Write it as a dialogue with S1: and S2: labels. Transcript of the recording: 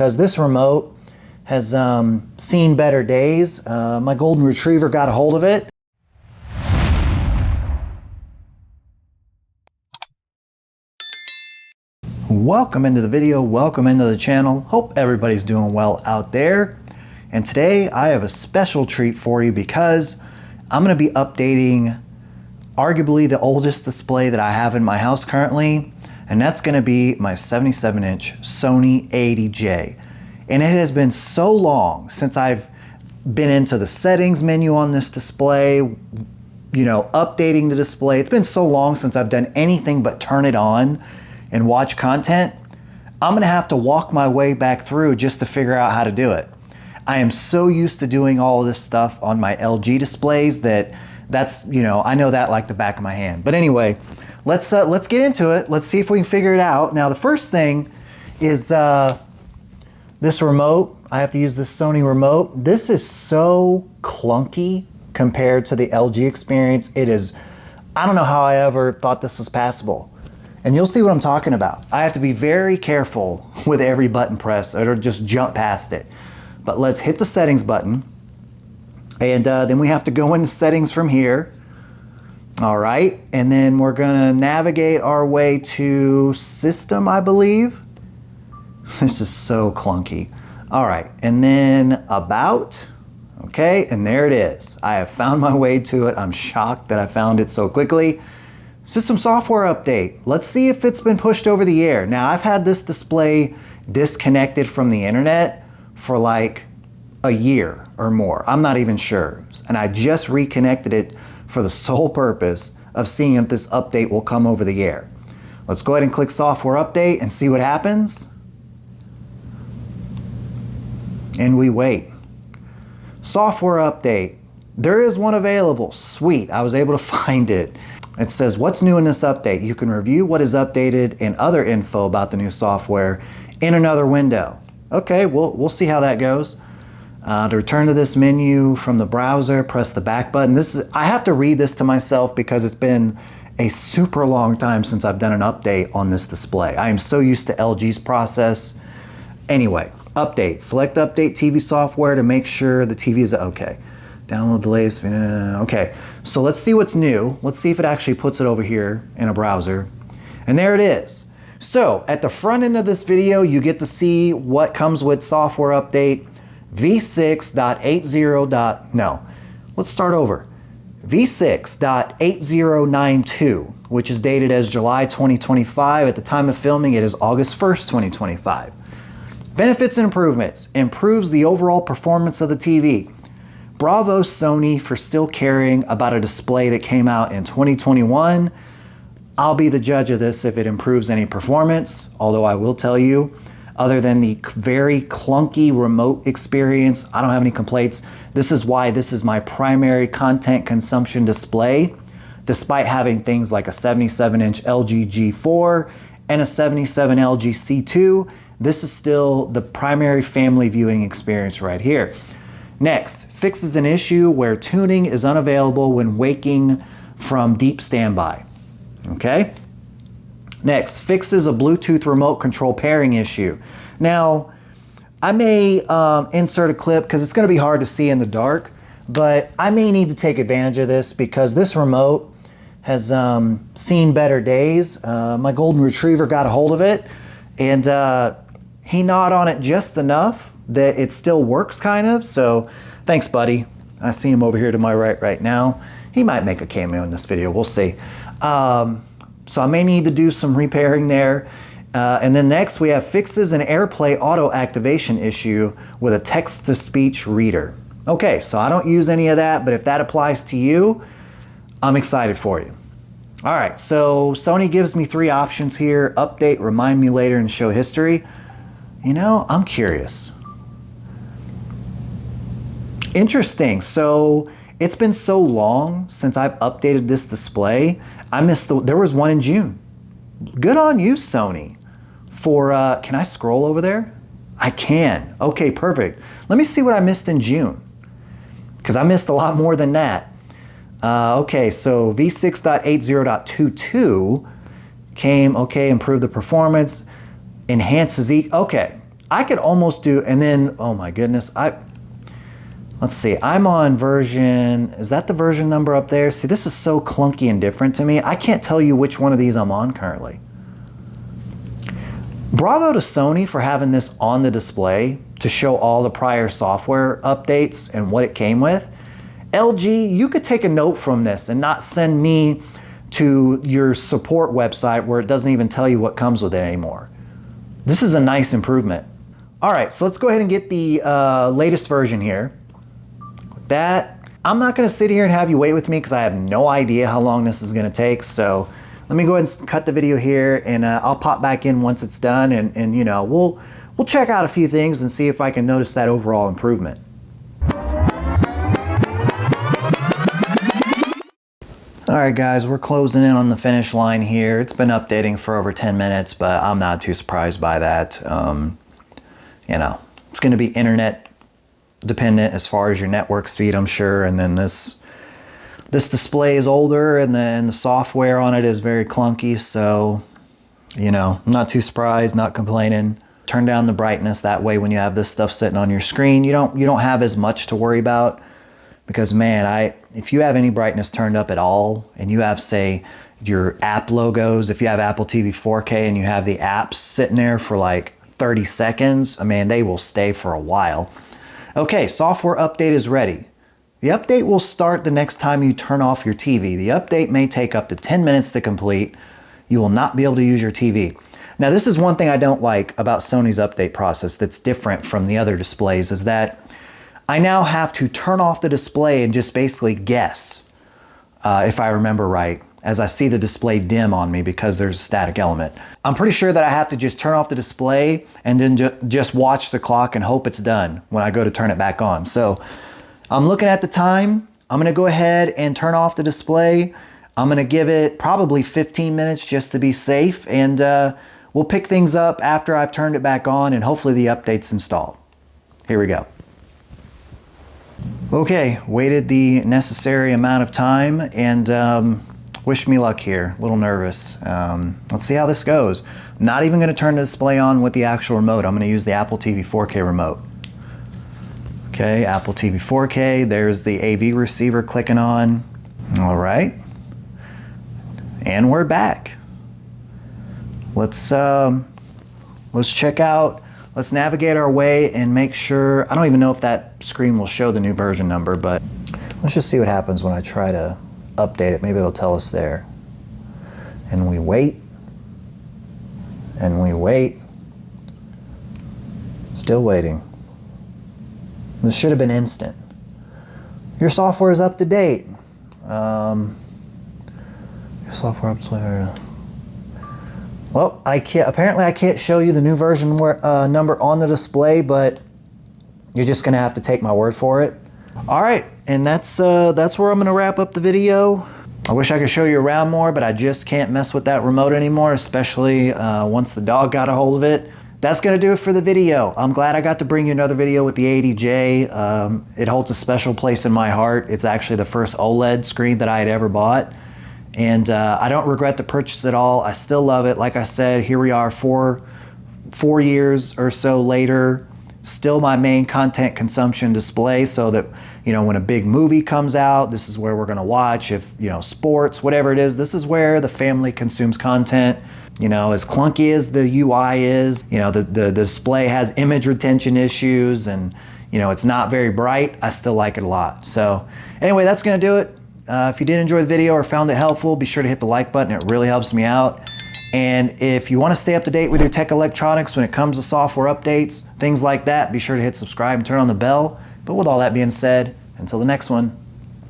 S1: because this remote has seen better days. My golden retriever got a hold of it. Welcome into the video, welcome into the channel. Hope everybody's doing well out there. And today I have a special treat for you because I'm going to be updating arguably the oldest display that I have in my house currently, and that's going to be my 77-inch Sony 80J. And it has been so long since I've been into the settings menu on this display, you know, updating the display. It's been so long since I've done anything but turn it on and watch content. I'm gonna have to walk my way back through just to figure out how to do it. I am so used to doing all of this stuff on my LG displays that's, you know, I know that like the back of my hand. But anyway, let's get into it. Let's see if we can figure it out. Now, the first thing is this remote. I have to use this Sony remote. This is so clunky compared to the LG experience. It is, I don't know how I ever thought this was passable. And you'll see what I'm talking about. I have to be very careful with every button press or just jump past it. But let's hit the settings button. And then we have to go into settings from here. All right, and then we're gonna navigate our way to system, I believe. This is so clunky. All right, and then about, okay, and there it is. I have found my way to it. I'm shocked that I found it so quickly. System software update. Let's see if it's been pushed over the air. Now, I've had this display disconnected from the internet for like a year or more. I'm not even sure. And I just reconnected it for the sole purpose of seeing if this update will come over the air. Let's go ahead and click software update and see what happens. And we wait. Software update. There is one available. Sweet, I was able to find it. It says, what's new in this update? You can review what is updated and other info about the new software in another window. Okay, we'll see how that goes. To return to this menu from the browser, press the back button. I have to read this to myself because it's been a super long time since I've done an update on this display. I am so used to LG's process. Anyway, update. Select update TV software to make sure the TV is okay. Download the latest. Okay, so let's see what's new. Let's see if it actually puts it over here in a browser. And there it is. So at the front end of this video, you get to see what comes with software update v6.80. No, let's start over. v6.8092, which is dated as July 2025. At the time of filming, it is August 1st, 2025. Benefits and improvements. Improves the overall performance of the TV. Bravo Sony for still caring about a display that came out in 2021. I'll be the judge of this if it improves any performance, although I will tell you, other than the very clunky remote experience, I don't have any complaints. This is why this is my primary content consumption display, despite having things like a 77-inch LG G4 and a 77 LG C2. This is still the primary family viewing experience right here. Next, fixes an issue where tuning is unavailable when waking from deep standby. Okay? Next, fixes a Bluetooth remote control pairing issue. Now, I may insert a clip because it's going to be hard to see in the dark, but I may need to take advantage of this because this remote has seen better days. My golden retriever got a hold of it, and he gnawed on it just enough that it still works kind of. So thanks, buddy. I see him over here to my right now. He might make a cameo in this video. We'll see. So I may need to do some repairing there. And then next we have fixes an AirPlay auto activation issue with a text-to-speech reader. Okay, so I don't use any of that, but if that applies to you, I'm excited for you. All right, so Sony gives me three options here: update, remind me later, and show history. You know, I'm curious. Interesting. So it's been so long since I've updated this display. There was one in June. Good on you, Sony. For, can I scroll over there? I can. Okay, perfect. Let me see what I missed in June, because I missed a lot more than that. Okay, so v6.8092 came, okay, improve the performance, enhances okay. I could almost do, and then, oh my goodness, let's see, I'm on version, is that the version number up there? See, this is so clunky and different to me. I can't tell you which one of these I'm on currently. Bravo to Sony for having this on the display to show all the prior software updates and what it came with. LG, you could take a note from this and not send me to your support website where it doesn't even tell you what comes with it anymore. This is a nice improvement. All right, so let's go ahead and get the latest version here. I'm not gonna sit here and have you wait with me because I have no idea how long this is gonna take. So let me go ahead and cut the video here, and I'll pop back in once it's done, and you know, we'll check out a few things and see if I can notice that overall improvement. All right guys, we're closing in on the finish line here. It's been updating for over 10 minutes, but I'm not too surprised by that. You know, it's gonna be internet dependent as far as your network speed, I'm sure. And then this display is older, and then the software on it is very clunky. So, you know, I'm not too surprised, not complaining. Turn down the brightness. That way when you have this stuff sitting on your screen, you don't have as much to worry about. Because man, if you have any brightness turned up at all, and you have, say, your app logos, if you have Apple TV 4K and you have the apps sitting there for like 30 seconds, I mean, they will stay for a while. Okay, software update is ready. The update will start the next time you turn off your TV. The update may take up to 10 minutes to complete. You will not be able to use your TV. Now, this is one thing I don't like about Sony's update process that's different from the other displays, is that I now have to turn off the display and just basically guess, if I remember right, as I see the display dim on me because there's a static element. I'm pretty sure that I have to just turn off the display and then just watch the clock and hope it's done when I go to turn it back on. So I'm looking at the time. I'm gonna go ahead and turn off the display. I'm gonna give it probably 15 minutes just to be safe, and we'll pick things up after I've turned it back on and hopefully the update's installed. Here we go. Okay, waited the necessary amount of time, and wish me luck here. A little nervous. Let's see how this goes. I'm not even gonna turn the display on with the actual remote. I'm gonna use the Apple TV 4K remote. Okay, Apple TV 4K, there's the AV receiver clicking on. All right, and we're back. Let's check out, let's navigate our way and make sure, I don't even know if that screen will show the new version number, but let's just see what happens when I try to update it. Maybe it'll tell us there. And we wait, and we wait, still waiting. This should have been instant. Your software is up to date. Your software up to Well, apparently I can't show you the new version number on the display, but you're just gonna have to take my word for it. All right, and that's where I'm gonna wrap up the video. I wish I could show you around more, but I just can't mess with that remote anymore, especially once the dog got a hold of it. That's gonna do it for the video. I'm glad I got to bring you another video with the 80J. It holds a special place in my heart. It's actually the first OLED screen that I had ever bought. And I don't regret the purchase at all. I still love it. Like I said, here we are 4 years or so later, still my main content consumption display, so that, you know, when a big movie comes out, this is where we're gonna watch. If, you know, sports, whatever it is, this is where the family consumes content. You know, as clunky as the UI is, you know, the display has image retention issues, and, you know, it's not very bright. I still like it a lot. So anyway, that's gonna do it. If you did enjoy the video or found it helpful, be sure to hit the like button. It really helps me out. And if you want to stay up to date with your tech electronics when it comes to software updates, things like that, be sure to hit subscribe and turn on the bell. But with all that being said, until the next one,